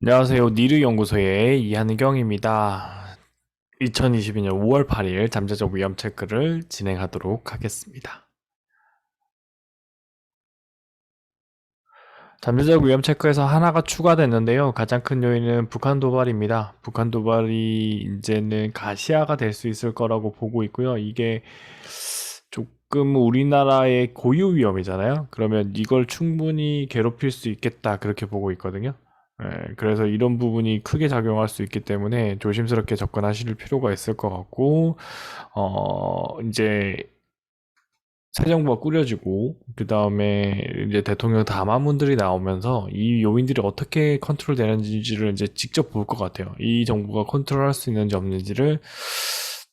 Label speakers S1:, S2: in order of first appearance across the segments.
S1: 안녕하세요. 니르 연구소의 이한경입니다. 2022년 5월 8일 잠재적 위험 체크를 진행하도록 하겠습니다. 잠재적 위험 체크에서 하나가 추가됐는데요. 가장 큰 요인은 북한 도발입니다. 북한 도발이 이제는 가시화가 될 수 있을 거라고 보고 있고요. 이게 조금 우리나라의 고유 위험이잖아요. 그러면 이걸 충분히 괴롭힐 수 있겠다. 그렇게 보고 있거든요. 그래서 이런 부분이 크게 작용할 수 있기 때문에 조심스럽게 접근하실 필요가 있을 것 같고, 이제 새 정부가 꾸려지고, 그 다음에 이제 대통령 담화문들이 나오면서 이 요인들이 어떻게 컨트롤 되는지를 이제 직접 볼 것 같아요. 이 정부가 컨트롤 할 수 있는지 없는지를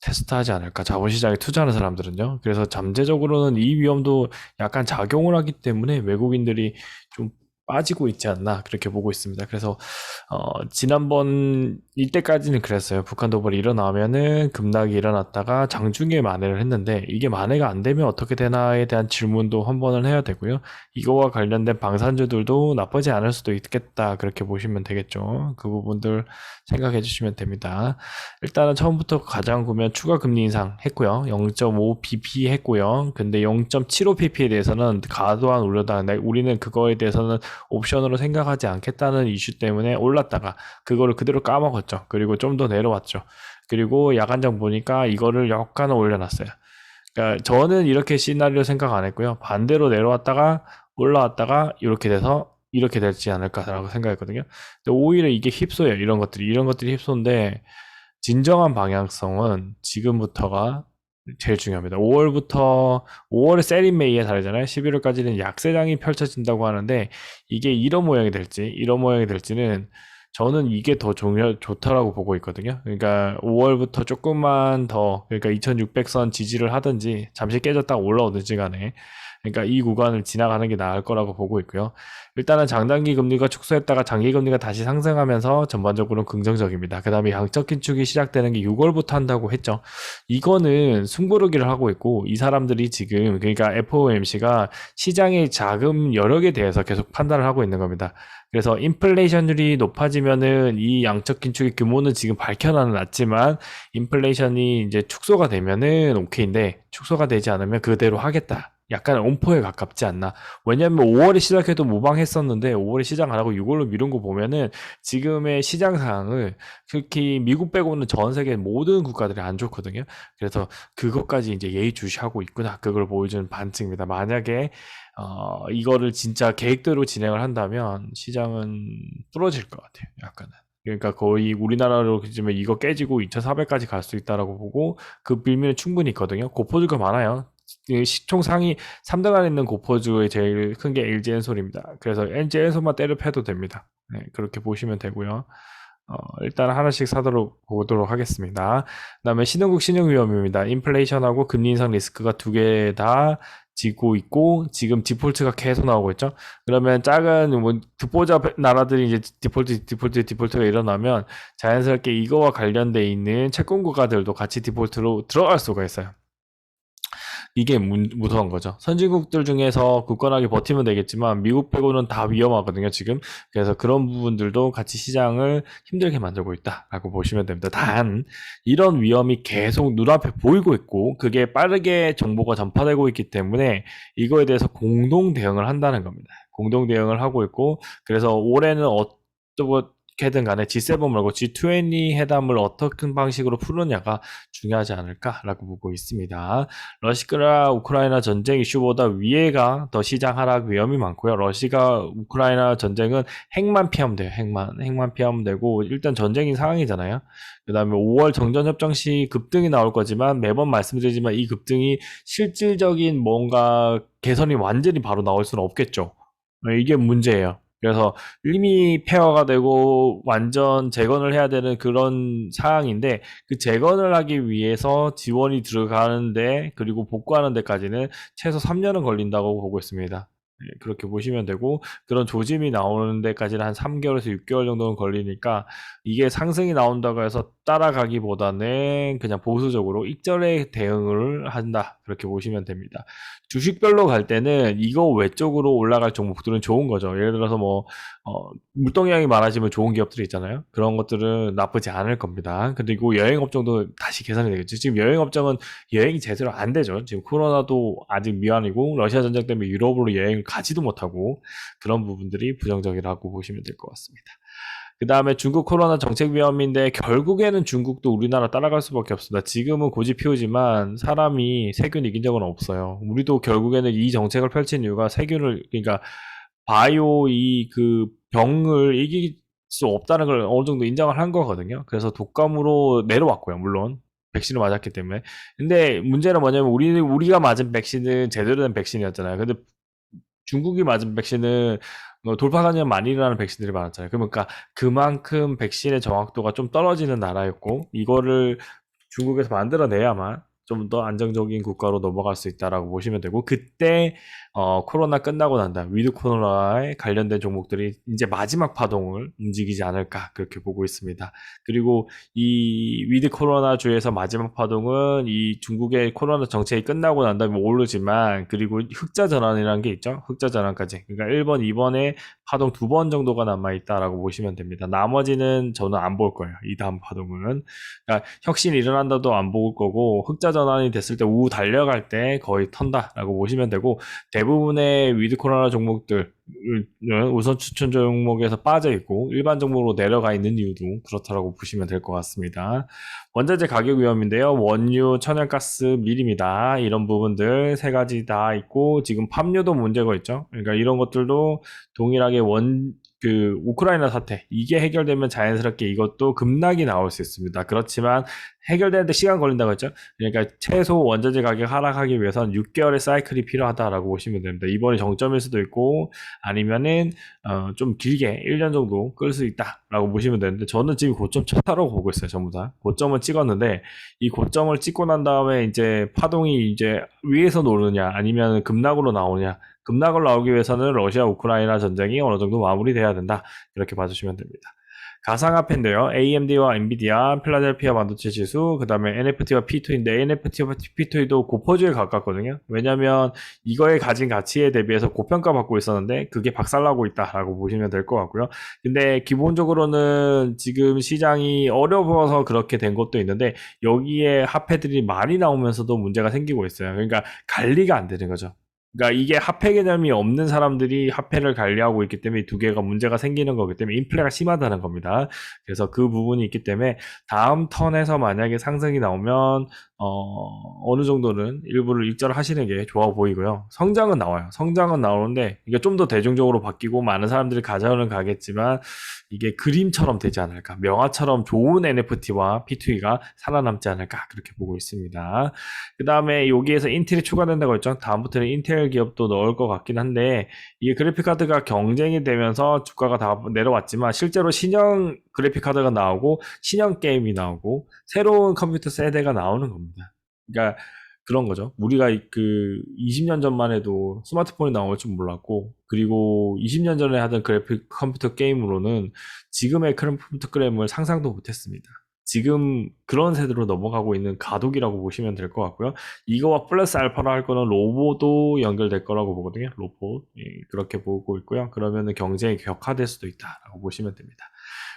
S1: 테스트하지 않을까. 자본시장에 투자하는 사람들은요. 그래서 잠재적으로는 이 위험도 약간 작용을 하기 때문에 외국인들이 좀 빠지고 있지 않나 그렇게 보고 있습니다. 그래서 지난번 이때까지는 그랬어요. 북한 도발이 일어나면은 급락이 일어났다가 장중에 만회를 했는데 이게 만회가 안 되면 어떻게 되나에 대한 질문도 한 번은 해야 되고요. 이거와 관련된 방산주들도 나쁘지 않을 수도 있겠다 그렇게 보시면 되겠죠. 그 부분들 생각해 주시면 됩니다. 일단은 처음부터 가장 보면 추가 금리 인상 했고요. 0.5bp 했고요. 근데 0.75pp에 대해서는 과도한 우려다. 우리는 그거에 대해서는 옵션으로 생각하지 않겠다는 이슈 때문에 올랐다가 그거를 그대로 까먹었죠. 그리고 좀 더 내려왔죠. 그리고 야간장 보니까 이거를 약간 올려놨어요. 그러니까 저는 이렇게 시나리오 생각 안 했고요. 반대로 내려왔다가 올라왔다가 이렇게 돼서 이렇게 되지 않을까라고 생각했거든요. 근데 오히려 이게 휩소예요. 이런 것들이 휩소인데 진정한 방향성은 지금부터가 제일 중요합니다. 5월에 세린 메이에 다르잖아요. 11월까지는 약세장이 펼쳐진다고 하는데 이게 이런 모양이 될지는 저는 이게 더 좋다라고 보고 있거든요. 그러니까 5월부터 조금만 더, 그러니까 2600선 지지를 하든지 잠시 깨졌다가 올라오든지 간에 그러니까 이 구간을 지나가는 게 나을 거라고 보고 있고요. 일단은 장단기 금리가 축소했다가 장기 금리가 다시 상승하면서 전반적으로 긍정적입니다. 그 다음에 양적 긴축이 시작되는 게 6월부터 한다고 했죠. 이거는 승부르기를 하고 있고 이 사람들이 지금 그러니까 FOMC가 시장의 자금 여력에 대해서 계속 판단을 하고 있는 겁니다. 그래서 인플레이션율이 높아지면은 이 양적 긴축의 규모는 지금 밝혀놔는 놨지만 인플레이션이 이제 축소가 되면은 오케이인데 축소가 되지 않으면 그대로 하겠다. 약간 엄포에 가깝지 않나. 왜냐면 5월에 시작해도 무방했었는데 5월에 시작 안 하고 6월로 미룬 거 보면은 지금의 시장 상황을 특히 미국 빼고는 전 세계 모든 국가들이 안 좋거든요. 그래서 그것까지 이제 예의주시하고 있구나. 그걸 보여주는 반증입니다. 만약에 이거를 진짜 계획대로 진행을 한다면 시장은 부러질 것 같아요. 약간은. 그러니까 거의 우리나라로 치면 이거 깨지고 2,400까지 갈 수 있다라고 보고 그 빌미는 충분히 있거든요. 고포주가 많아요. 시총 상위 3등 안에 있는 고포주의 제일 큰 게 LG엔솔입니다. 그래서 LG엔솔만 때려 패도 됩니다. 네, 그렇게 보시면 되고요. 일단 하나씩 사도록 보도록 하겠습니다. 그다음에 신흥국 신흥위험입니다. 인플레이션하고 금리 인상 리스크가 두 개 다 지고 있고 지금 디폴트가 계속 나오고 있죠. 그러면 작은 뭐 듣보잡 나라들이 이제 디폴트가 일어나면 자연스럽게 이거와 관련돼 있는 채권 국가들도 같이 디폴트로 들어갈 수가 있어요. 이게 무서운 거죠. 선진국들 중에서 굳건하게 버티면 되겠지만 미국 빼고는 다 위험하거든요, 지금. 그래서 그런 부분들도 같이 시장을 힘들게 만들고 있다라고 보시면 됩니다. 단 이런 위험이 계속 눈앞에 보이고 있고 그게 빠르게 정보가 전파되고 있기 때문에 이거에 대해서 공동 대응을 한다는 겁니다. 공동 대응을 하고 있고 그래서 올해는 어떻게든 간에 G7 말고 G20 회담을 어떤 방식으로 푸느냐가 중요하지 않을까라고 보고 있습니다. 러시아 우크라이나 전쟁 이슈보다 위에가 더 시장 하락 위험이 많고요. 러시아 우크라이나 전쟁은 핵만 피하면 돼요. 핵만 피하면 되고 일단 전쟁인 상황이잖아요. 그다음에 5월 정전 협정 시 급등이 나올 거지만 매번 말씀드리지만 이 급등이 실질적인 뭔가 개선이 완전히 바로 나올 수는 없겠죠. 이게 문제예요. 그래서 이미 폐허가 되고 완전 재건을 해야 되는 그런 상황인데 그 재건을 하기 위해서 지원이 들어가는데 그리고 복구하는 데까지는 최소 3년은 걸린다고 보고 있습니다. 그렇게 보시면 되고 그런 조짐이 나오는 데까지는 한 3개월에서 6개월 정도는 걸리니까 이게 상승이 나온다고 해서 따라가기보다는 그냥 보수적으로 익절의 대응을 한다. 그렇게 보시면 됩니다. 주식별로 갈 때는 이거 외적으로 올라갈 종목들은 좋은 거죠. 예를 들어서 뭐 물동량이 많아지면 좋은 기업들이 있잖아요. 그런 것들은 나쁘지 않을 겁니다. 그리고 여행업종도 다시 개선이 되겠죠. 지금 여행업종은 여행이 제대로 안 되죠. 지금 코로나도 아직 미완이고 러시아 전쟁 때문에 유럽으로 여행을 가지도 못하고 그런 부분들이 부정적이라고 보시면 될 것 같습니다. 그 다음에 중국 코로나 정책 위험인데 결국에는 중국도 우리나라 따라갈 수밖에 없습니다. 지금은 고집 피우지만 사람이 세균 이긴 적은 없어요. 우리도 결국에는 이 정책을 펼친 이유가 세균을 그러니까 바이오 이 그 병을 이길 수 없다는 걸 어느 정도 인정을 한 거거든요. 그래서 독감으로 내려왔고요. 물론 백신을 맞았기 때문에. 근데 문제는 뭐냐면 우리가 맞은 백신은 제대로 된 백신이었잖아요. 근데 중국이 맞은 백신은 돌파 감염 많이 일어나는 백신들이 많았잖아요. 그러니까 그만큼 백신의 정확도가 좀 떨어지는 나라였고 이거를 중국에서 만들어내야만 좀 더 안정적인 국가로 넘어갈 수 있다라고 보시면 되고 그때 코로나 끝나고 난 다음 위드 코로나에 관련된 종목들이 이제 마지막 파동을 움직이지 않을까 그렇게 보고 있습니다. 그리고 이 위드 코로나 주에서 마지막 파동은 이 중국의 코로나 정책이 끝나고 난 다음에 오르지만 그리고 흑자 전환이라는 게 있죠. 흑자 전환까지. 그러니까 1번, 2번에 파동 2번 정도가 남아 있다라고 보시면 됩니다. 나머지는 저는 안 볼 거예요. 이 다음 파동은. 그러니까 혁신이 일어난다도 안 볼 거고 흑자 전환이 됐을 때 우후 달려갈 때 거의 턴다라고 보시면 되고 대부분의 위드 코로나 종목들 우선 추천 종목에서 빠져 있고 일반 종목으로 내려가 있는 이유도 그렇다라고 보시면 될 것 같습니다. 원자재 가격 위험인데요. 원유, 천연가스, 밀입니다. 이런 부분들 세 가지 다 있고 지금 팜유도 문제가 있죠. 그러니까 이런 것들도 동일하게 우크라이나 사태 이게 해결되면 자연스럽게 이것도 급락이 나올 수 있습니다. 그렇지만 해결되는데 시간 걸린다고 했죠. 그러니까 최소 원자재 가격 하락하기 위해서는 6개월의 사이클이 필요하다라고 보시면 됩니다. 이번이 정점일 수도 있고 아니면은 좀 길게 1년 정도 끌 수 있다라고 보시면 되는데 저는 지금 고점 쳤다고 보고 있어요. 전부 다 고점을 찍었는데 이 고점을 찍고 난 다음에 이제 파동이 이제 위에서 노느냐 아니면 급락으로 나오냐 급락을 나오기 위해서는 러시아 우크라이나 전쟁이 어느 정도 마무리돼야 된다. 이렇게 봐주시면 됩니다. 가상화폐인데요. AMD와 엔비디아, 필라델피아 반도체 지수, 그 다음에 NFT와 P2인데 NFT와 P2도 고퍼주에 가깝거든요. 왜냐면 이거에 가진 가치에 대비해서 고평가 받고 있었는데 그게 박살나고 있다라고 보시면 될 것 같고요. 근데 기본적으로는 지금 시장이 어려워서 그렇게 된 것도 있는데 여기에 화폐들이 많이 나오면서도 문제가 생기고 있어요. 그러니까 관리가 안 되는 거죠. 그러니까 이게 화폐 개념이 없는 사람들이 화폐를 관리하고 있기 때문에 두 개가 문제가 생기는 거기 때문에 인플레가 심하다는 겁니다. 그래서 그 부분이 있기 때문에 다음 턴에서 만약에 상승이 나오면 어느 정도는 일부를 익절하시는 게 좋아 보이고요. 성장은 나와요. 성장은 나오는데 이게 좀 더 대중적으로 바뀌고 많은 사람들이 가져는 가겠지만 이게 그림처럼 되지 않을까. 명화처럼 좋은 NFT와 P2E가 살아남지 않을까 그렇게 보고 있습니다. 그 다음에 여기에서 인텔이 추가된다고 했죠. 다음부터는 인텔 기업도 넣을 것 같긴 한데 이게 그래픽카드가 경쟁이 되면서 주가가 다 내려왔지만 실제로 신형 그래픽카드가 나오고 신형 게임이 나오고 새로운 컴퓨터 세대가 나오는 겁니다. 그러니까 그런 거죠. 우리가 그 20년 전만 해도 스마트폰이 나올 줄 몰랐고 그리고 20년 전에 하던 그래픽 컴퓨터 게임으로는 지금의 컴퓨터 게임을 상상도 못했습니다. 지금 그런 세대로 넘어가고 있는 가독이라고 보시면 될 것 같고요. 이거와 플러스 알파로 할 거는 로보도 연결될 거라고 보거든요. 로봇. 예, 그렇게 보고 있고요. 그러면은 경쟁이 격화될 수도 있다라고 보시면 됩니다.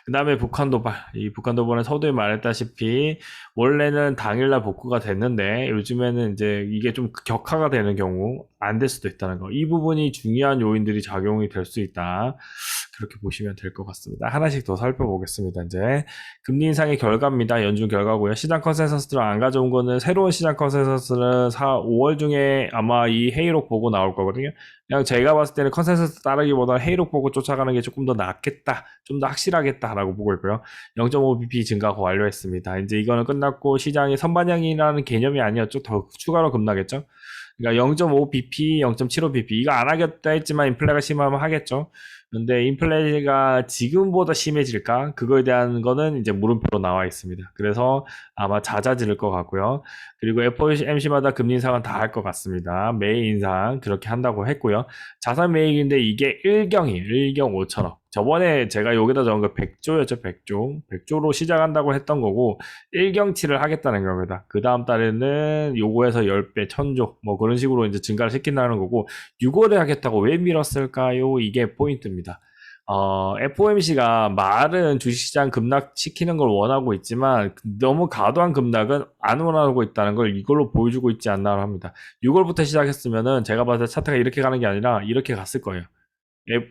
S1: 그 다음에 북한 도발. 이 북한 도발은 서두에 말했다시피 원래는 당일날 복구가 됐는데 요즘에는 이제 이게 좀 격화가 되는 경우 안 될 수도 있다는 거. 이 부분이 중요한 요인들이 작용이 될 수 있다. 그렇게 보시면 될 것 같습니다. 하나씩 더 살펴보겠습니다. 이제 금리 인상의 결과입니다. 연준 결과고요. 시장 컨센서스를 안 가져온 거는 새로운 시장 컨센서스는 5월 중에 아마 이 회의록 보고 나올 거거든요. 그냥 제가 봤을 때는 컨센서스 따르기보다 회의록 보고 쫓아가는 게 조금 더 낫겠다. 좀 더 확실하겠다라고 보고 있고요. 0.5bp 증가가 완료했습니다. 이제 이거는 끝났고 시장이 선반영이라는 개념이 아니었죠. 더 추가로 급락했죠. 그러니까 0.5bp, 0.75bp 이거 안 하겠다 했지만 인플레가 심하면 하겠죠. 근데 인플레가 지금보다 심해질까? 그거에 대한 거는 이제 물음표로 나와 있습니다. 그래서 아마 잦아질 것 같고요. 그리고 FOMC마다 금리 인상은 다 할 것 같습니다. 매일 인상 그렇게 한다고 했고요. 자산 매입인데 이게 1경 5천억. 저번에 제가 여기다 적은 거 100조였죠, 100조. 100조로 시작한다고 했던 거고 1경치를 하겠다는 겁니다. 그 다음 달에는 요거에서 10배, 1000조 뭐 그런 식으로 이제 증가를 시킨다는 거고 6월에 하겠다고 왜 미뤘을까요? 이게 포인트입니다. FOMC가 말은 주식시장 급락시키는 걸 원하고 있지만 너무 과도한 급락은 안 원하고 있다는 걸 이걸로 보여주고 있지 않나 합니다. 6월부터 시작했으면은 제가 봤을 때 차트가 이렇게 가는 게 아니라 이렇게 갔을 거예요.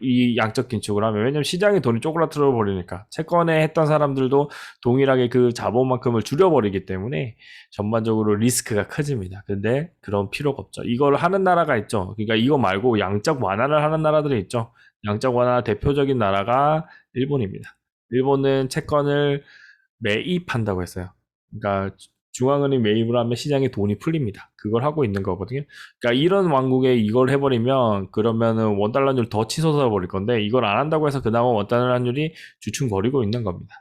S1: 이 양적 긴축을 하면. 왜냐면 시장에 돈이 쪼그라들어 버리니까. 채권에 했던 사람들도 동일하게 그 자본만큼을 줄여버리기 때문에 전반적으로 리스크가 커집니다. 근데 그런 필요가 없죠. 이걸 하는 나라가 있죠. 그러니까 이거 말고 양적 완화를 하는 나라들이 있죠. 양적 완화 대표적인 나라가 일본입니다. 일본은 채권을 매입한다고 했어요. 그러니까 중앙은행 매입을 하면 시장에 돈이 풀립니다. 그걸 하고 있는 거거든요. 그러니까 이런 왕국에 이걸 해버리면 그러면은 원달러율 더 치솟아 버릴 건데 이걸 안 한다고 해서 그나마 원달러율이 주춤거리고 있는 겁니다.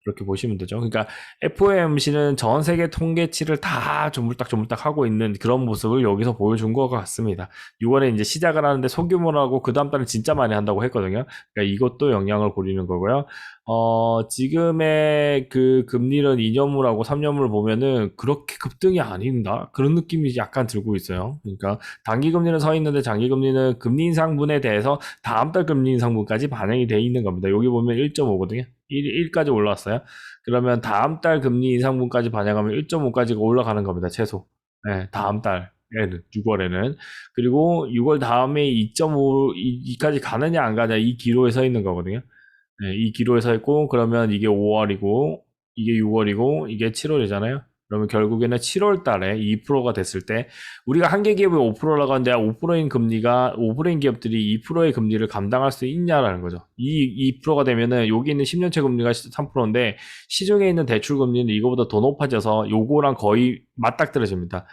S1: 그렇게 보시면 되죠. 그러니까 FOMC는 전 세계 통계치를 다 조물딱 하고 있는 그런 모습을 여기서 보여준 것 같습니다. 6월에 이제 시작을 하는데 소규모로 하고 그 다음 달에 진짜 많이 한다고 했거든요. 그러니까 이것도 영향을 고리는 거고요. 지금의 그 금리는 2년물하고 3년물 보면은 그렇게 급등이 아닌가? 그런 느낌이 약간 들고 있어요. 그러니까 단기 금리는 서 있는데 장기 금리는 금리 인상분에 대해서 다음 달 금리 인상분까지 반영이 돼 있는 겁니다. 여기 보면 1.5거든요. 1까지 올라왔어요. 그러면 다음 달 금리 인상분까지 반영하면 1.5까지가 올라가는 겁니다. 최소. 네, 다음 달에는 6월에는. 그리고 6월 다음에 2.5, 2까지 가느냐 안 가냐 이 기로에 서 있는 거거든요. 네, 이 기로에 서 있고 그러면 이게 5월이고 이게 6월이고 이게 7월이잖아요. 그러면 결국에는 7월 달에 2%가 됐을 때 우리가 한 개 기업이 5%라고 하는데 5%인 금리가 5%인 기업들이 2%의 금리를 감당할 수 있냐라는 거죠. 이 2%가 되면은 여기 있는 10년채 금리가 3%인데 시중에 있는 대출 금리는 이거보다 더 높아져서 요거랑 거의 맞닥뜨려집니다.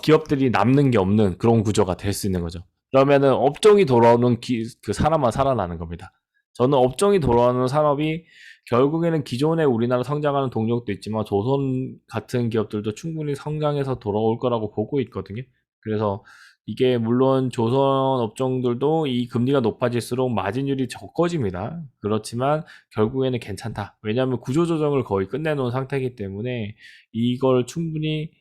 S1: 기업들이 남는 게 없는 그런 구조가 될 수 있는 거죠. 그러면은 업종이 돌아오는 그 산업만 살아나는 겁니다. 저는 업종이 돌아오는 산업이 결국에는 기존에 우리나라 성장하는 동력도 있지만 조선 같은 기업들도 충분히 성장해서 돌아올 거라고 보고 있거든요. 그래서 이게 물론 조선 업종들도 이 금리가 높아질수록 마진율이 적어집니다. 그렇지만 결국에는 괜찮다. 왜냐하면 구조조정을 거의 끝내놓은 상태이기 때문에 이걸 충분히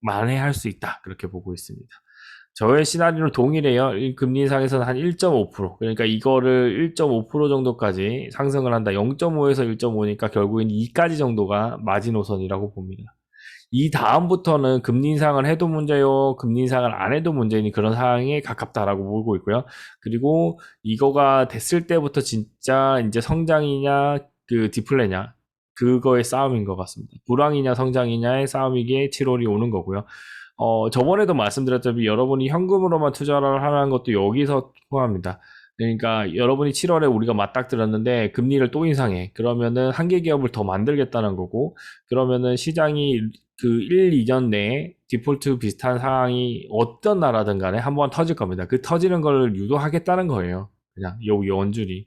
S1: 만회할 수 있다. 그렇게 보고 있습니다. 저의 시나리오는 동일해요. 이 금리 인상에서는 한 1.5%. 그러니까 이거를 1.5% 정도까지 상승을 한다. 0.5에서 1.5니까 결국엔 2까지 정도가 마지노선이라고 봅니다. 이 다음부터는 금리 인상을 해도 문제요, 금리 인상을 안 해도 문제니 그런 상황에 가깝다라고 보고 있고요. 그리고 이거가 됐을 때부터 진짜 이제 성장이냐, 그 디플레냐, 그거의 싸움인 것 같습니다. 불황이냐 성장이냐의 싸움이기에 7월이 오는 거고요. 저번에도 말씀드렸다시피 여러분이 현금으로만 투자를 하는 것도 여기서 포함합니다. 그러니까 여러분이 7월에 우리가 맞닥뜨렸는데 금리를 또 인상해. 그러면은 한 개 기업을 더 만들겠다는 거고, 그러면은 시장이 그 1, 2년 내에 디폴트 비슷한 상황이 어떤 나라든 간에 한번 터질 겁니다. 그 터지는 걸 유도하겠다는 거예요. 그냥 요 연준이.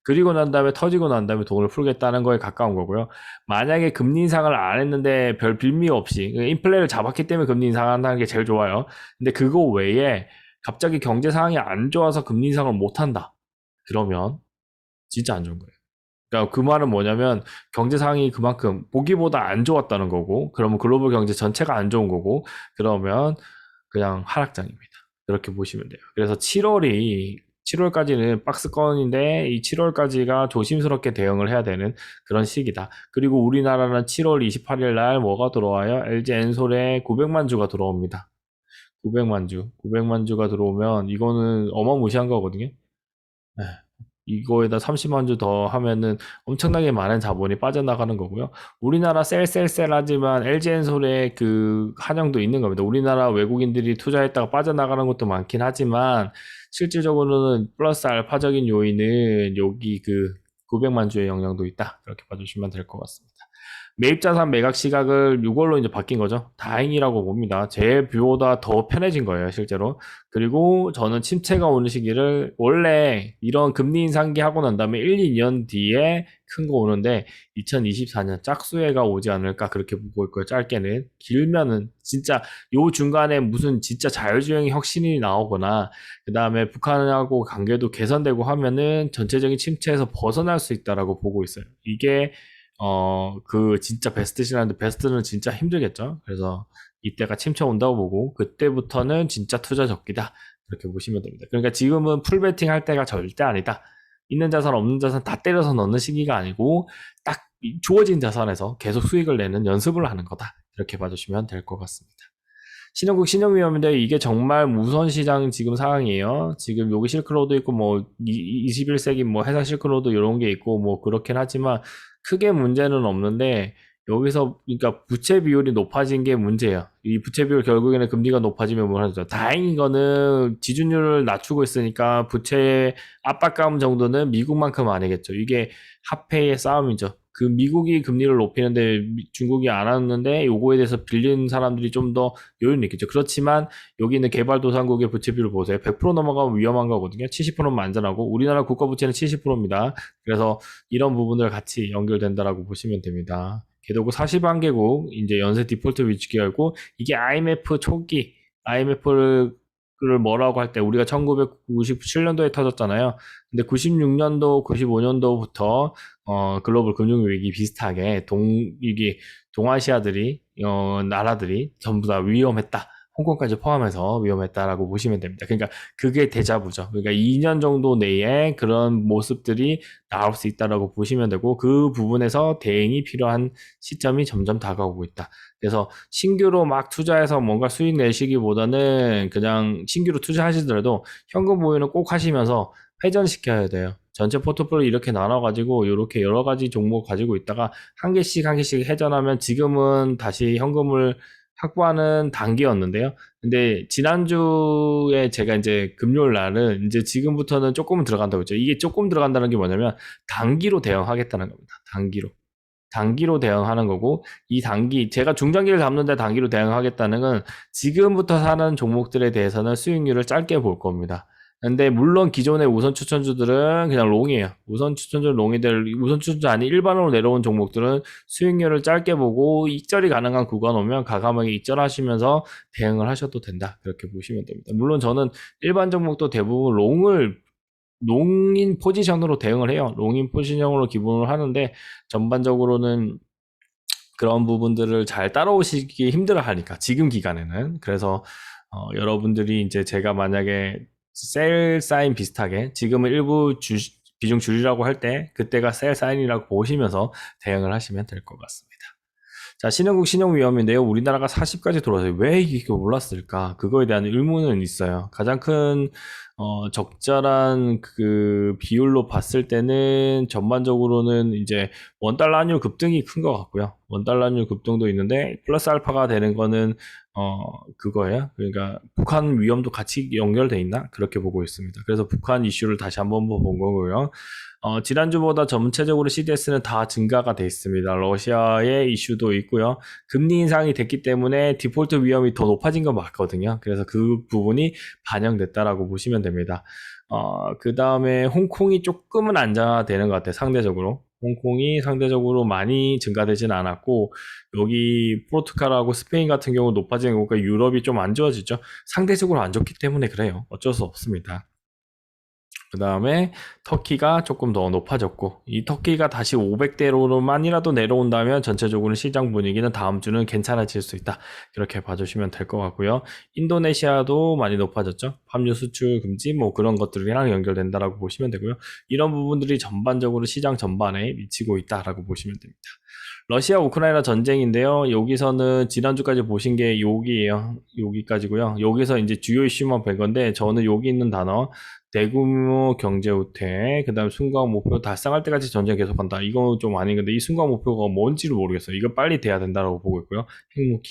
S1: 그리고 난 다음에 터지고 난 다음에 돈을 풀겠다는 거에 가까운 거고요. 만약에 금리 인상을 안 했는데 별 빌미 없이 인플레를 잡았기 때문에 금리 인상한다는 게 제일 좋아요. 근데 그거 외에 갑자기 경제 상황이 안 좋아서 금리 인상을 못 한다. 그러면 진짜 안 좋은 거예요. 그러니까 그 말은 뭐냐면 경제 상황이 그만큼 보기보다 안 좋았다는 거고, 그러면 글로벌 경제 전체가 안 좋은 거고, 그러면 그냥 하락장입니다. 그렇게 보시면 돼요. 그래서 7월까지는 박스권인데 이 7월까지가 조심스럽게 대응을 해야 되는 그런 시기다. 그리고 우리나라는 7월 28일 날 뭐가 들어와요? LG 엔솔에 900만 주가 들어옵니다. 900만 주. 900만 주가 들어오면 이거는 어마무시한 거거든요. 네. 이거에다 30만 주 더 하면은 엄청나게 많은 자본이 빠져나가는 거고요. 우리나라 셀하지만 LG엔솔의 그 한영도 있는 겁니다. 우리나라 외국인들이 투자했다가 빠져나가는 것도 많긴 하지만 실질적으로는 플러스 알파적인 요인은 여기 그 900만 주의 영향도 있다. 그렇게 봐주시면 될 것 같습니다. 매입자산 매각 시각을 6월로 이제 바뀐 거죠. 다행이라고 봅니다. 제 뷰보다 더 편해진 거예요, 실제로. 그리고 저는 침체가 오는 시기를 원래 이런 금리 인상기 하고 난 다음에 1, 2년 뒤에 큰 거 오는데 2024년 짝수해가 오지 않을까 그렇게 보고 있고요. 짧게는. 길면은 진짜 요 중간에 무슨 진짜 자율주행 혁신이 나오거나 그 다음에 북한하고 관계도 개선되고 하면은 전체적인 침체에서 벗어날 수 있다라고 보고 있어요. 이게 그 진짜 베스트 시나리오 베스트는 진짜 힘들겠죠. 그래서 이때가 침체 온다고 보고 그때부터는 진짜 투자 적기다. 그렇게 보시면 됩니다. 그러니까 지금은 풀베팅 할 때가 절대 아니다. 있는 자산 없는 자산 다 때려서 넣는 시기가 아니고 딱 주어진 자산에서 계속 수익을 내는 연습을 하는 거다. 이렇게 봐주시면 될 것 같습니다. 신흥국 신흥위험인데 이게 정말 무선 시장 지금 상황이에요. 지금 여기 실크로드 있고 뭐 21세기 뭐 해상 실크로드 이런 게 있고 뭐 그렇긴 하지만 크게 문제는 없는데 여기서 그러니까 부채 비율이 높아진 게 문제예요. 이 부채 비율 결국에는 금리가 높아지면 뭘 하죠? 다행인 거는 지준율을 낮추고 있으니까 부채 압박감 정도는 미국만큼 아니겠죠. 이게 화폐의 싸움이죠. 그 미국이 금리를 높이는데 중국이 안 하는데 요거에 대해서 빌린 사람들이 좀 더 여유는 있겠죠. 그렇지만 여기 있는 개발도상국의 부채 비율 보세요. 100% 넘어가면 위험한 거거든요. 70%면 안전하고 우리나라 국가 부채는 70%입니다. 그래서 이런 부분들 같이 연결된다라고 보시면 됩니다. 개도국 41개국 이제 연쇄 디폴트 위기였고 이게 IMF 초기 IMF를 뭐라고 할 때 우리가 1997년도에 터졌잖아요. 근데 96년도, 95년도부터 글로벌 금융위기 비슷하게 이게 동아시아들이 나라들이 전부 다 위험했다. 홍콩까지 포함해서 위험했다라고 보시면 됩니다. 그러니까 그게 데자부죠. 그러니까 2년 정도 내에 그런 모습들이 나올 수 있다라고 보시면 되고 그 부분에서 대응이 필요한 시점이 점점 다가오고 있다. 그래서 신규로 막 투자해서 뭔가 수익 내시기보다는 그냥 신규로 투자하시더라도 현금 보유는 꼭 하시면서 회전시켜야 돼요. 전체 포트폴리오 이렇게 나눠가지고 이렇게 여러 가지 종목 가지고 있다가 한 개씩 한 개씩 회전하면 지금은 다시 현금을 확보하는 단계였는데요. 근데 지난주에 제가 이제 금요일 날은 이제 지금부터는 조금은 들어간다고 했죠. 이게 조금 들어간다는 게 뭐냐면 단기로 대응하겠다는 겁니다. 단기로 대응하는 거고 이 단기 제가 중장기를 잡는데 단기로 대응하겠다는 건 지금부터 사는 종목들에 대해서는 수익률을 짧게 볼 겁니다. 근데 물론 기존의 우선 추천주들은 그냥 롱이에요. 우선 추천주 롱이들 우선 추천주 아닌 일반으로 내려온 종목들은 수익률을 짧게 보고 익절이 가능한 구간 오면 과감하게 익절하시면서 대응을 하셔도 된다. 그렇게 보시면 됩니다. 물론 저는 일반 종목도 대부분 롱인 포지션으로 대응을 해요. 롱인 포지션으로 기본을 하는데 전반적으로는 그런 부분들을 잘 따라오시기 힘들어 하니까 지금 기간에는 그래서 여러분들이 이제 제가 만약에 셀 사인 비슷하게 지금은 일부 비중 줄이라고 할 때 그때가 셀 사인이라고 보시면서 대응을 하시면 될 것 같습니다. 자, 신흥국 신흥위험인데요. 우리나라가 40까지 들어와서 왜 이게 올랐을까? 그거에 대한 의문은 있어요. 가장 큰 적절한 그 비율로 봤을 때는 전반적으로는 이제 원달러 환율 급등이 큰 것 같고요. 원달러 환율 급등도 있는데 플러스 알파가 되는 거는 그거예요. 그러니까 북한 위험도 같이 연결돼 있나? 그렇게 보고 있습니다. 그래서 북한 이슈를 다시 한번 본 거고요. 지난주보다 전체적으로 CDS는 다 증가가 돼 있습니다. 러시아의 이슈도 있고요. 금리 인상이 됐기 때문에 디폴트 위험이 더 높아진 건 맞거든요. 그래서 그 부분이 반영됐다라고 보시면 됩니다. 그 다음에 홍콩이 조금은 안정화되는 것 같아요. 상대적으로. 홍콩이 상대적으로 많이 증가되진 않았고 여기 포르투갈하고 스페인 같은 경우 높아지는 거니까 유럽이 좀 안 좋아지죠. 상대적으로 안 좋기 때문에 그래요. 어쩔 수 없습니다. 그 다음에 터키가 조금 더 높아졌고 이 터키가 다시 500대로만이라도 내려온다면 전체적으로 시장 분위기는 다음 주는 괜찮아질 수 있다. 이렇게 봐주시면 될 것 같고요. 인도네시아도 많이 높아졌죠. 함유 수출 금지 뭐 그런 것들이랑 연결된다라고 보시면 되고요. 이런 부분들이 전반적으로 시장 전반에 미치고 있다라고 보시면 됩니다. 러시아 우크라이나 전쟁인데요. 여기서는 지난주까지 보신 게 여기예요. 여기까지고요. 여기서 이제 주요 이슈만 본 건데 저는 여기 있는 단어 대규모 경제 후퇴, 그 다음 순간 목표 달성할 때까지 전쟁 계속한다. 이건 좀 아닌 건데 이 순간 목표가 뭔지를 모르겠어요. 이거 빨리 돼야 된다고 보고 있고요. 핵무기.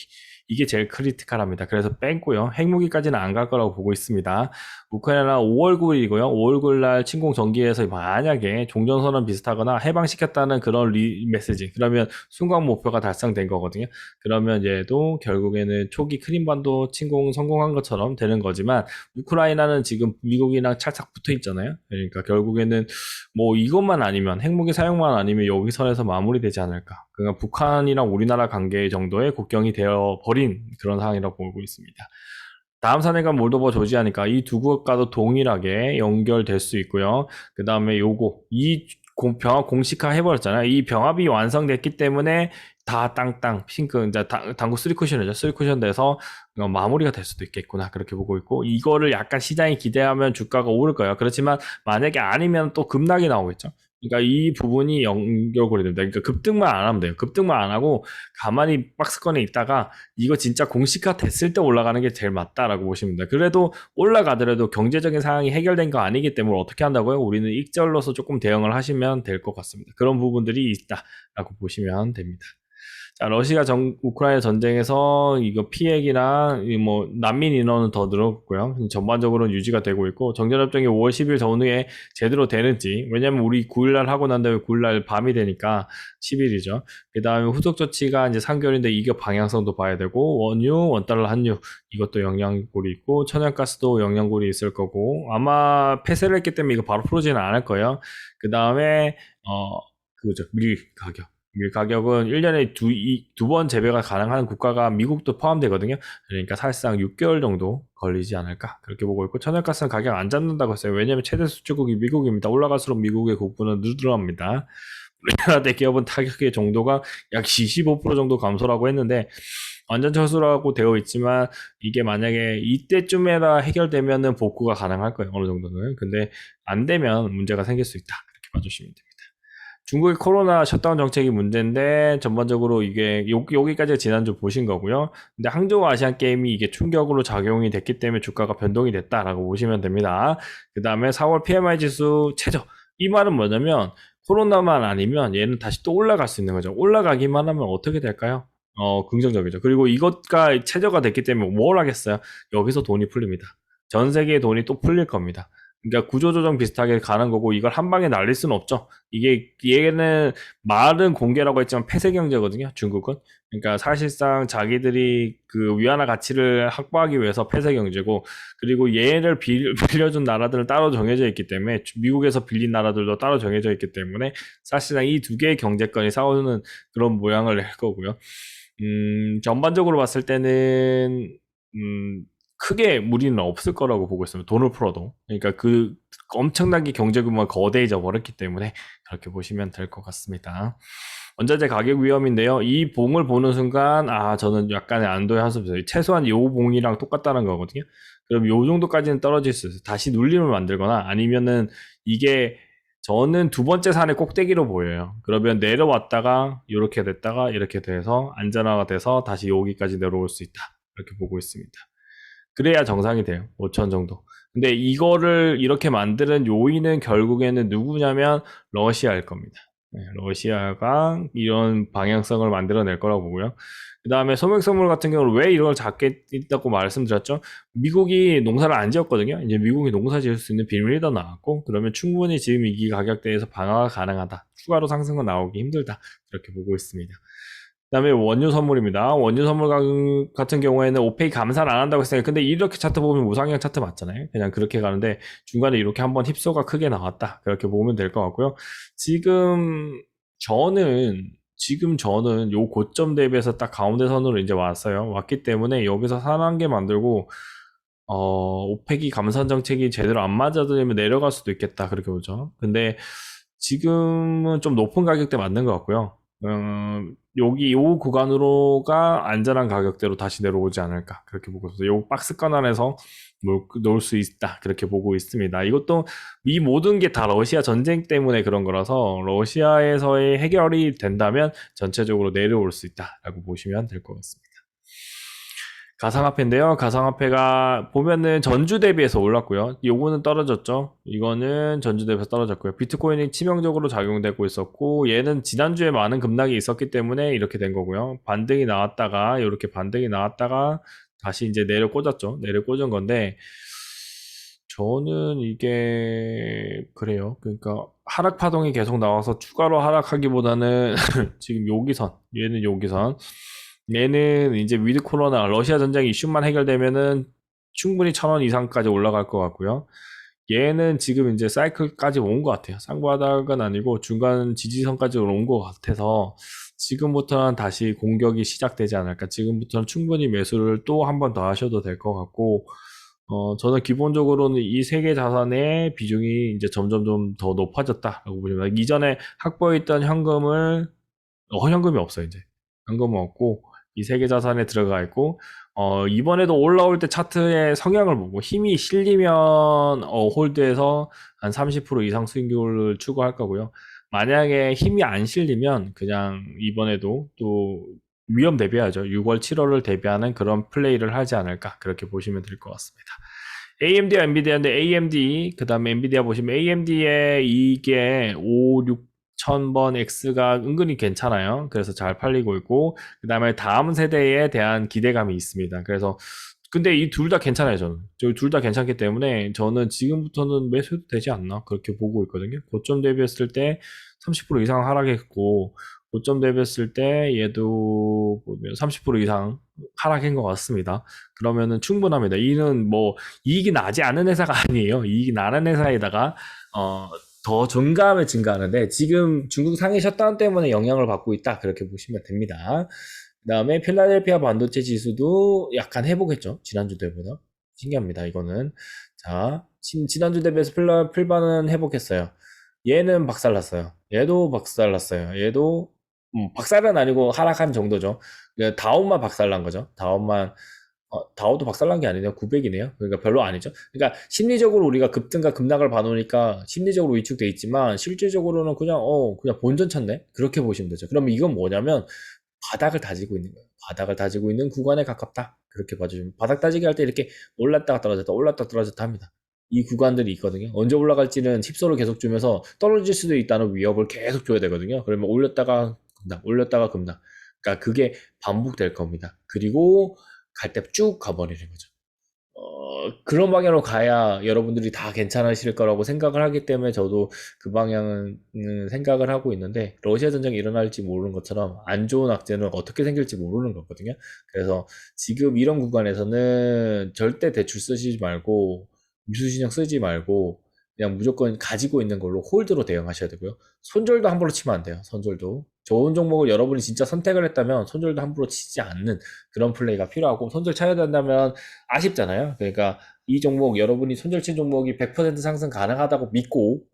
S1: 이게 제일 크리티컬합니다. 그래서 뺐고요. 핵무기까지는 안 갈 거라고 보고 있습니다. 우크라이나 5월 9일이고요. 5월 9일 날 침공 전기에서 만약에 종전선언 비슷하거나 해방시켰다는 그런 메시지. 그러면 순간 목표가 달성된 거거든요. 그러면 얘도 결국에는 초기 크림반도 침공 성공한 것처럼 되는 거지만 우크라이나는 지금 미국이랑 찰싹 붙어 있잖아요. 그러니까 결국에는 뭐 이것만 아니면 핵무기 사용만 아니면 여기 선에서 마무리되지 않을까. 그러니까 북한이랑 우리나라 관계 정도의 국경이 되어 버린 그런 상황이라고 보고 있습니다. 다음 사례가 몰도바 조지아니까 이 두 국가도 동일하게 연결될 수 있고요. 그 다음에 이 병합 공식화 해버렸잖아요. 이 병합이 완성됐기 때문에 다 땅땅 핑크 이제 당구 3쿠션이죠. 3쿠션 돼서 마무리가 될 수도 있겠구나 그렇게 보고 있고 이거를 약간 시장이 기대하면 주가가 오를 거예요. 그렇지만 만약에 아니면 또 급락이 나오겠죠. 그러니까 이 부분이 연결고리 됩니다. 그러니까 급등만 안 하면 돼요. 급등만 안 하고 가만히 박스권에 있다가 이거 진짜 공식화 됐을 때 올라가는 게 제일 맞다라고 보시면 돼요. 그래도 올라가더라도 경제적인 상황이 해결된 거 아니기 때문에 어떻게 한다고요? 우리는 익절로서 조금 대응을 하시면 될 것 같습니다. 그런 부분들이 있다라고 보시면 됩니다. 자, 러시아 우크라이나 전쟁에서 이거 피해기나 뭐 난민 인원은 더 늘었고요. 전반적으로는 유지가 되고 있고 정전협정이 5월 10일 전후에 제대로 되는지 왜냐면 우리 9일날 하고 난 다음에 9일날 밤이 되니까 10일이죠. 그 다음에 후속 조치가 이제 3개월인데 이게 방향성도 봐야 되고 원유, 원달러, 한유 이것도 영향골이 있고 천연가스도 영향골이 있을 거고 아마 폐쇄를 했기 때문에 이거 바로 풀어지는 않을 거예요. 그 다음에 그거죠. 밀 가격은 1년에 두 번 재배가 가능한 국가가 미국도 포함되거든요. 그러니까 사실상 6개월 정도 걸리지 않을까 그렇게 보고 있고 천연가스는 가격 안 잡는다고 했어요. 왜냐하면 최대 수출국이 미국입니다. 올라갈수록 미국의 국부는 늘어납니다. 우리나라 대기업은 타격의 정도가 약 25% 정도 감소라고 했는데 완전 철수라고 되어 있지만 이게 만약에 이때쯤에나 해결되면은 복구가 가능할 거예요. 어느 정도는. 근데 안 되면 문제가 생길 수 있다. 그렇게 봐주시면 됩니다. 중국의 코로나 셧다운 정책이 문제인데 전반적으로 이게 여기까지가 지난주 보신 거고요. 근데 항저우 아시안 게임이 이게 충격으로 작용이 됐기 때문에 주가가 변동이 됐다라고 보시면 됩니다. 그 다음에 4월 PMI 지수 최저. 이 말은 뭐냐면 코로나만 아니면 얘는 다시 또 올라갈 수 있는 거죠. 올라가기만 하면 어떻게 될까요? 긍정적이죠. 그리고 이것가 최저가 됐기 때문에 뭘 하겠어요? 여기서 돈이 풀립니다. 전 세계의 돈이 또 풀릴 겁니다. 그러니까 구조조정 비슷하게 가는 거고 이걸 한 방에 날릴 수는 없죠. 이게 얘는 말은 공개라고 했지만 폐쇄 경제거든요. 중국은. 그러니까 사실상 자기들이 그 위안화 가치를 확보하기 위해서 폐쇄 경제고 그리고 얘를 빌려준 나라들은 따로 정해져 있기 때문에 미국에서 빌린 나라들도 따로 정해져 있기 때문에 사실상 이 두 개의 경제권이 싸우는 그런 모양을 낼 거고요. 전반적으로 봤을 때는 크게 무리는 없을 거라고 보고 있습니다. 돈을 풀어도. 그러니까 그 엄청나게 경제 규모가 거대해져 버렸기 때문에 그렇게 보시면 될 것 같습니다. 원자재 가격 위험인데요. 이 봉을 보는 순간 저는 약간의 안도의 한숨이 있어요. 최소한 요 봉이랑 똑같다는 거거든요. 그럼 요 정도까지는 떨어질 수 있어요. 다시 눌림을 만들거나 아니면은 이게 저는 두 번째 산의 꼭대기로 보여요. 그러면 내려왔다가 이렇게 됐다가 이렇게 돼서 안전화가 돼서 다시 여기까지 내려올 수 있다. 이렇게 보고 있습니다. 그래야 정상이 돼요. 5천 정도. 근데 이거를 이렇게 만드는 요인은 결국에는 누구냐면 러시아일 겁니다. 네, 러시아가 이런 방향성을 만들어낼 거라고 보고요. 그 다음에 소맥선물 같은 경우는 왜 이걸 작게 있다고 말씀드렸죠? 미국이 농사를 안 지었거든요. 이제 미국이 농사 지을 수 있는 비밀이 더 나왔고, 그러면 충분히 지금 이 가격대에서 방어가 가능하다. 추가로 상승은 나오기 힘들다. 이렇게 보고 있습니다. 그다음에 원유 선물입니다. 원유 선물 같은 경우에는 오페이 감사를 안 한다고 했어요. 근데 이렇게 차트 보면 우상향 차트 맞잖아요. 그냥 그렇게 가는데 중간에 이렇게 한번 힙소가 크게 나왔다. 그렇게 보면 될 것 같고요. 지금 저는 요 고점 대비해서 딱 가운데 선으로 이제 왔어요. 왔기 때문에 여기서 산한계 만들고 오펙이 감산 정책이 제대로 안 맞아들면 내려갈 수도 있겠다. 그렇게 보죠. 근데 지금은 좀 높은 가격대 맞는 것 같고요. 여기 요 구간으로가 안전한 가격대로 다시 내려오지 않을까 그렇게 보고 있어요. 요 박스권 안에서 놓을 수 있다 그렇게 보고 있습니다. 이것도 이 모든 게 다 러시아 전쟁 때문에 그런 거라서 러시아에서의 해결이 된다면 전체적으로 내려올 수 있다라고 보시면 될 것 같습니다. 가상화폐인데요. 가상화폐가 보면은 전주 대비해서 올랐고요. 요거는 떨어졌죠. 이거는 전주 대비해서 떨어졌고요. 비트코인이 치명적으로 작용되고 있었고 얘는 지난주에 많은 급락이 있었기 때문에 이렇게 된 거고요. 반등이 나왔다가 이렇게 반등이 나왔다가 다시 이제 내려 꽂았죠. 내려 꽂은 건데 저는 이게 그래요. 그러니까 하락 파동이 계속 나와서 추가로 하락하기보다는 지금 여기선 얘는 여기선 얘는 이제 위드 코로나 러시아 전쟁 이슈만 해결되면은 충분히 1,000원 이상까지 올라갈 것 같고요. 얘는 지금 이제 사이클까지 온 것 같아요. 쌍바닥은 아니고 중간 지지선까지 온 것 같아서 지금부터는 다시 공격이 시작되지 않을까. 지금부터는 충분히 매수를 또 한 번 더 하셔도 될 것 같고 저는 기본적으로는 이 세 개 자산의 비중이 이제 점점 좀 더 높아졌다라고 보시면 됩니다. 이전에 확보해 있던 현금을 현금이 없어요, 이제. 현금은 없고, 이 세 개 자산에 들어가 있고, 이번에도 올라올 때 차트의 성향을 보고 힘이 실리면, 홀드해서 한 30% 이상 수익률을 추구할 거고요. 만약에 힘이 안 실리면, 그냥 이번에도 또 위험 대비하죠. 6월, 7월을 대비하는 그런 플레이를 하지 않을까. 그렇게 보시면 될 것 같습니다. AMD와 엔비디아인데 AMD 그 다음에 엔비디아 보시면 AMD의 이게 5, 6천번 X가 은근히 괜찮아요. 그래서 잘 팔리고 있고 그 다음에 다음 세대에 대한 기대감이 있습니다. 그래서 근데 이 둘 다 괜찮아요. 저는 둘 다 괜찮기 때문에 저는 지금부터는 매수해도 되지 않나 그렇게 보고 있거든요. 고점 대비했을 때 30% 이상 하락했고 고점 대비했을 때 얘도 보면 30% 이상 하락한 것 같습니다. 그러면은 충분합니다. 이는 뭐 이익이 나지 않은 회사가 아니에요. 이익이 나는 회사에다가 더 정가하면 증가하는데 지금 중국 상해 셧다운 때문에 영향을 받고 있다. 그렇게 보시면 됩니다. 그 다음에 필라델피아 반도체 지수도 약간 회복했죠. 지난주 때보다. 신기합니다. 이거는. 자, 지난주 대비해서 필바는 회복했어요. 얘는 박살났어요. 얘도 박살났어요. 얘도 박살은 아니고 하락한 정도죠. 다운만 박살난 거죠. 다우도 박살난 게 아니네요. 900이네요. 그러니까 별로 아니죠. 그러니까 심리적으로 우리가 급등과 급락을 봐놓으니까 심리적으로 위축돼 있지만 실질적으로는 그냥 본전 쳤네. 그렇게 보시면 되죠. 그러면 이건 뭐냐면 바닥을 다지고 있는 거예요. 바닥을 다지고 있는 구간에 가깝다. 그렇게 봐주시면 바닥 다지기 할 때 이렇게 올랐다가 떨어졌다, 올랐다가 떨어졌다 합니다. 이 구간들이 있거든요. 언제 올라갈지는 힙소를 계속 주면서 떨어질 수도 있다는 위협을 계속 줘야 되거든요. 그러면 올렸다가 급락, 올렸다가 급락. 그러니까 그게 반복될 겁니다. 그리고 갈 때 쭉 가버리는 거죠. 그런 방향으로 가야 여러분들이 다 괜찮으실 거라고 생각을 하기 때문에 저도 그 방향은 생각을 하고 있는데 러시아 전쟁이 일어날지 모르는 것처럼 안 좋은 악재는 어떻게 생길지 모르는 거거든요. 그래서 지금 이런 구간에서는 절대 대출 쓰시지 말고 미수신용 쓰지 말고 그냥 무조건 가지고 있는 걸로 홀드로 대응하셔야 되고요. 손절도 함부로 치면 안 돼요. 손절도. 좋은 종목을 여러분이 진짜 선택을 했다면 손절도 함부로 치지 않는 그런 플레이가 필요하고 손절 쳐야 된다면 아쉽잖아요. 그러니까 이 종목 여러분이 손절친 종목이 100% 상승 가능하다고 믿고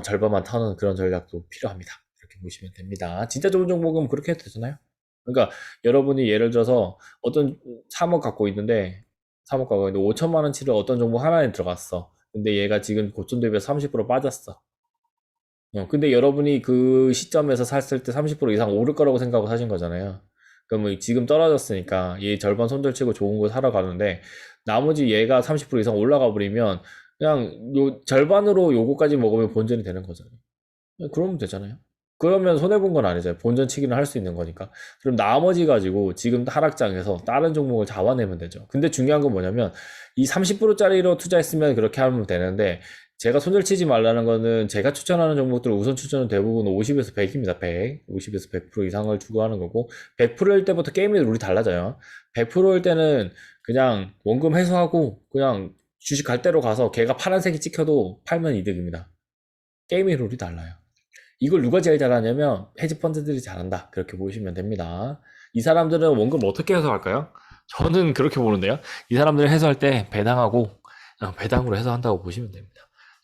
S1: 절반만 타는 그런 전략도 필요합니다. 이렇게 보시면 됩니다. 진짜 좋은 종목은 그렇게 해도 되잖아요. 그러니까 여러분이 예를 들어서 어떤 3억 갖고 있는데 3억 갖고 있는데 5천만 원치를 어떤 종목 하나에 들어갔어. 근데 얘가 지금 고점 대비해서 30% 빠졌어. 근데 여러분이 그 시점에서 샀을 때 30% 이상 오를 거라고 생각하고 사신 거잖아요. 그러면 지금 떨어졌으니까 얘 절반 손절치고 좋은 거 사러 가는데 나머지 얘가 30% 이상 올라가 버리면 그냥 요 절반으로 요거까지 먹으면 본전이 되는 거잖아요. 그러면 되잖아요. 그러면 손해본 건 아니잖아요. 본전치기는 할 수 있는 거니까. 그럼 나머지 가지고 지금 하락장에서 다른 종목을 잡아내면 되죠. 근데 중요한 건 뭐냐면 이 30%짜리로 투자했으면 그렇게 하면 되는데 제가 손절 치지 말라는 거는 제가 추천하는 종목들 우선 추천은 대부분 50에서 100입니다. 100. 50에서 100% 이상을 추구하는 거고 100%일 때부터 게임의 룰이 달라져요. 100%일 때는 그냥 원금 회수하고 그냥 주식 갈 대로 가서 걔가 파란색이 찍혀도 팔면 이득입니다. 게임의 룰이 달라요. 이걸 누가 제일 잘하냐면 헤지펀드들이 잘한다. 그렇게 보시면 됩니다. 이 사람들은 원금 어떻게 해소할까요? 저는 그렇게 보는데요. 이 사람들은 해소할 때 배당하고 배당으로 해소한다고 보시면 됩니다.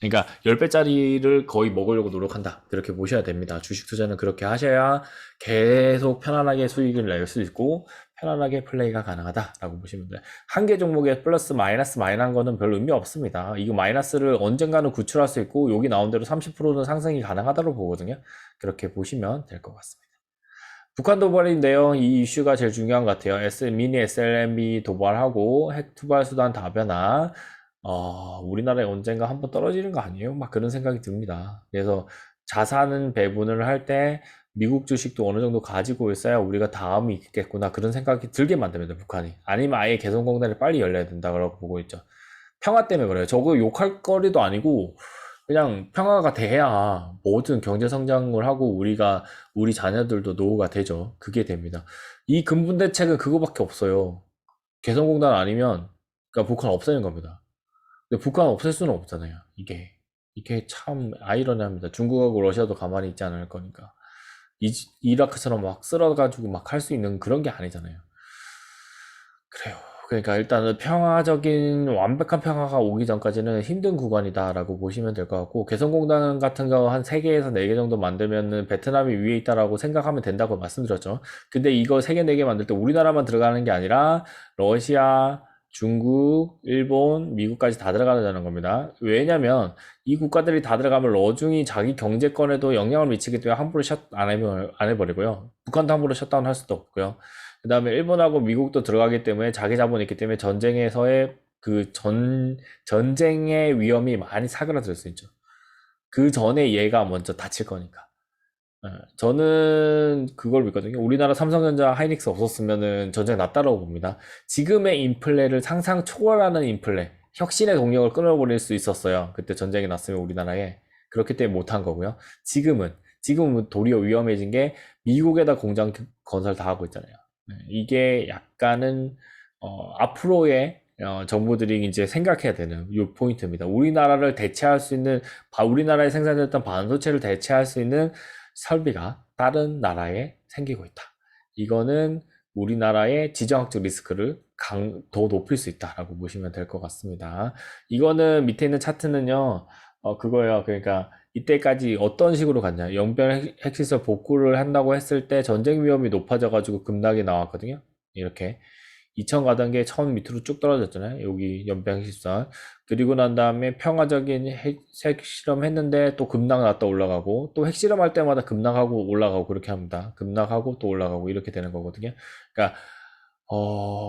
S1: 그러니까 10배짜리를 거의 먹으려고 노력한다. 그렇게 보셔야 됩니다. 주식 투자는 그렇게 하셔야 계속 편안하게 수익을 낼 수 있고 편안하게 플레이가 가능하다라고 보시면 돼요. 한 개 종목에 플러스 마이너스 마이너한 거는 별 의미 없습니다. 이거 마이너스를 언젠가는 구출할 수 있고 여기 나온 대로 30%는 상승이 가능하다고 보거든요. 그렇게 보시면 될 것 같습니다. 북한 도발인데요. 이 이슈가 제일 중요한 것 같아요. 미니 SLMB 도발하고 핵 투발 수단 다변화. 우리나라에 언젠가 한번 떨어지는 거 아니에요? 막 그런 생각이 듭니다. 그래서 자산은 배분을 할 때 미국 주식도 어느 정도 가지고 있어야 우리가 다음이 있겠구나 그런 생각이 들게 만듭니다. 북한이. 아니면 아예 개성공단을 빨리 열려야 된다고 보고 있죠. 평화 때문에 그래요. 저거 욕할 거리도 아니고 그냥 평화가 돼야 모든 경제 성장을 하고 우리 자녀들도 노후가 되죠. 그게 됩니다. 이 근본 대책은 그거밖에 없어요. 개성공단 아니면 그러니까 북한 없애는 겁니다. 근데 북한 없앨 수는 없잖아요. 이게 참 아이러니합니다. 중국하고 러시아도 가만히 있지 않을 거니까. 이라크처럼 막 쓸어가지고 막 할 수 있는 그런 게 아니잖아요. 그래요. 그러니까 일단은 평화적인 완벽한 평화가 오기 전까지는 힘든 구간이다라고 보시면 될 것 같고, 개성공단 같은 거 한 3개에서 4개 정도 만들면은 베트남이 위에 있다라고 생각하면 된다고 말씀드렸죠. 근데 이거 3개, 4개 만들 때 우리나라만 들어가는 게 아니라 러시아, 중국, 일본, 미국까지 다 들어가는 겁니다. 왜냐면 이 국가들이 다 들어가면 러중이 자기 경제권에도 영향을 미치기 때문에 함부로 안 해버리고요. 북한도 함부로 셧다운 할 수도 없고요. 그 다음에 일본하고 미국도 들어가기 때문에 자기 자본이 있기 때문에 전쟁에서의 전쟁의 위험이 많이 사그라들 수 있죠. 그 전에 얘가 먼저 다칠 거니까. 저는 그걸 믿거든요. 우리나라 삼성전자 하이닉스 없었으면은 전쟁 났다라고 봅니다. 지금의 인플레를 상상 초월하는 인플레, 혁신의 동력을 끊어버릴 수 있었어요. 그때 전쟁이 났으면 우리나라에. 그렇기 때문에 못한 거고요. 지금은 도리어 위험해진 게 미국에다 공장 건설 다 하고 있잖아요. 이게 약간은 앞으로의 정부들이 이제 생각해야 되는 이 포인트입니다. 우리나라를 대체할 수 있는 우리나라에 생산됐던 반도체를 대체할 수 있는 설비가 다른 나라에 생기고 있다. 이거는 우리나라의 지정학적 리스크를 더 높일 수 있다라고 보시면 될 것 같습니다. 이거는 밑에 있는 차트는요, 그거예요. 그러니까 이때까지 어떤 식으로 갔냐. 영변 핵시설 복구를 한다고 했을 때 전쟁 위험이 높아져가지고 급락이 나왔거든요. 이렇게. 2000 가던 게 1000 밑으로 쭉 떨어졌잖아요. 여기 연병 핵시설. 그리고 난 다음에 평화적인 핵실험 했는데 또 급락 났다 올라가고, 또 핵실험 할 때마다 급락하고 올라가고 그렇게 합니다. 급락하고 또 올라가고 이렇게 되는 거거든요. 그러니까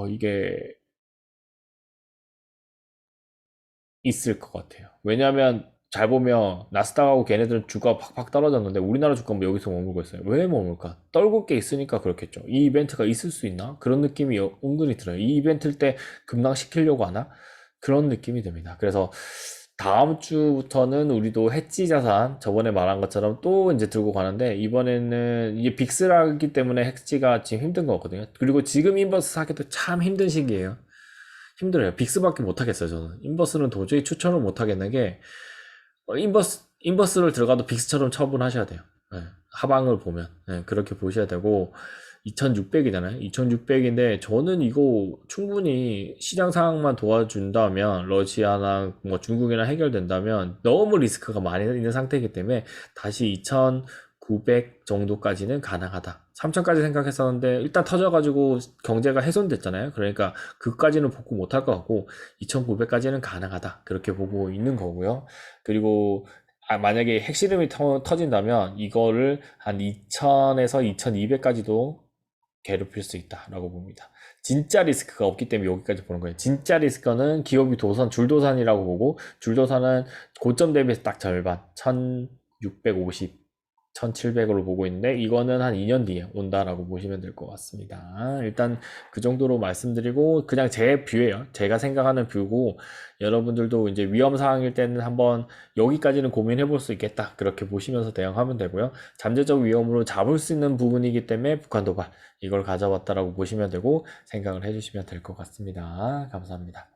S1: 이게 있을 것 같아요. 왜냐하면 잘 보면 나스닥하고 걔네들은 주가가 팍팍 떨어졌는데 우리나라 주가는 뭐 여기서 머물고 있어요. 왜 머물까? 떨굴 게 있으니까 그렇겠죠. 이 이벤트가 있을 수 있나? 그런 느낌이 은근히 들어요. 이 이벤트일 때 급락시키려고 하나? 그런 느낌이 듭니다. 그래서 다음 주부터는 우리도 해지 자산, 저번에 말한 것처럼 또 이제 들고 가는데, 이번에는 이게 빅스라기 때문에 해지가 지금 힘든 거거든요. 그리고 지금 인버스 사기도 참 힘든 시기예요. 힘들어요. 빅스밖에 못 하겠어요, 저는. 인버스는 도저히 추천을 못 하겠는 게, 인버스를 들어가도 빅스처럼 처분하셔야 돼요. 예, 하방을 보면. 예, 그렇게 보셔야 되고, 2600이잖아요. 2600인데, 저는 이거 충분히 시장 상황만 도와준다면, 러시아나 뭐 중국이나 해결된다면, 너무 리스크가 많이 있는 상태이기 때문에, 다시 2900 정도까지는 가능하다. 3000까지 생각했었는데, 일단 터져가지고 경제가 훼손됐잖아요. 그러니까, 그까지는 복구 못할 것 같고, 2900까지는 가능하다. 그렇게 보고 있는 거고요. 그리고 만약에 핵실험이 터진다면 이거를 한 2000에서 2200까지도 괴롭힐 수 있다라고 봅니다. 진짜 리스크가 없기 때문에 여기까지 보는 거예요. 진짜 리스크는 기업이 줄도산이라고 보고, 줄도산은 고점 대비해서 딱 절반, 1650, 1700으로 보고 있는데, 이거는 한 2년 뒤에 온다라고 보시면 될 것 같습니다. 일단 그 정도로 말씀드리고, 그냥 제 뷰예요. 제가 생각하는 뷰고, 여러분들도 이제 위험 상황일 때는 한번 여기까지는 고민해 볼 수 있겠다, 그렇게 보시면서 대응하면 되고요. 잠재적 위험으로 잡을 수 있는 부분이기 때문에 북한 도발, 이걸 가져왔다라고 보시면 되고 생각을 해주시면 될 것 같습니다. 감사합니다.